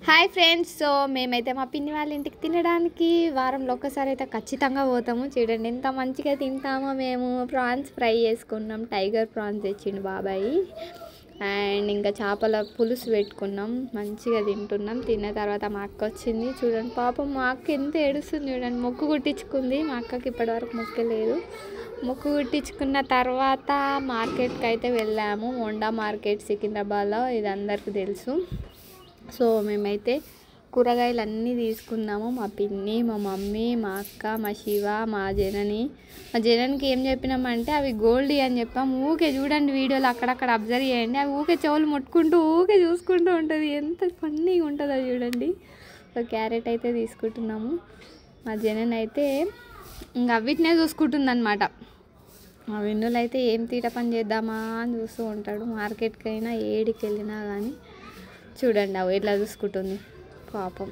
Hi friends. So మేమైతే మా పిన్ని వాళ్ళ ఇంటికి తినడానికి వారంలో ఒక్కసారి అయితే ఖచ్చితంగా పోతాము. చూడండి ఎంత మంచిగా తింటామో మేము. ప్రాన్స్ ఫ్రై చేసుకున్నాం, టైగర్ ప్రాన్స్ తెచ్చిండు బాబాయ్. అండ్ ఇంకా చేపల పులుసు పెట్టుకున్నాం, మంచిగా తింటున్నాం. తిన్న తర్వాత మా అక్క వచ్చింది. చూడండి పాపం మా అక్క ఎంత ఏడుస్తుంది చూడండి. మొక్కు కుట్టించుకుంది. మా అక్కకి ఇప్పటివరకు మొక్కే లేదు. మొక్కు కుట్టించుకున్న తర్వాత మార్కెట్కి అయితే వెళ్ళాము. హోండా మార్కెట్ సికింద్రాబాద్లో, ఇది అందరికీ తెలుసు. సో మేమైతే కూరగాయలు అన్నీ తీసుకున్నాము. మా పిన్ని, మా మమ్మీ, మా అక్క, మా శివ, మా జననికి ఏం చెప్పినామంటే అవి గోల్డ్ అని చెప్పాము. ఊకే చూడండి వీడియోలు అక్కడక్కడ అబ్జర్వ్ చేయండి. అవి ఊకే చెవులు ముట్టుకుంటూ ఊకే చూసుకుంటూ ఉంటుంది. ఎంత ఫన్నీగా ఉంటుందో చూడండి. సో క్యారెట్ అయితే తీసుకుంటున్నాము. మా జనన్ అయితే ఇంకా అవిటినే చూసుకుంటుంది అనమాట. మా విన్నులు అయితే ఏం తీట పని చేద్దామా అని చూస్తూ ఉంటాడు. మార్కెట్కి అయినా ఏడికి వెళ్ళినా కానీ చూడండి అవి ఎట్లా చూసుకుంటుంది పాపం.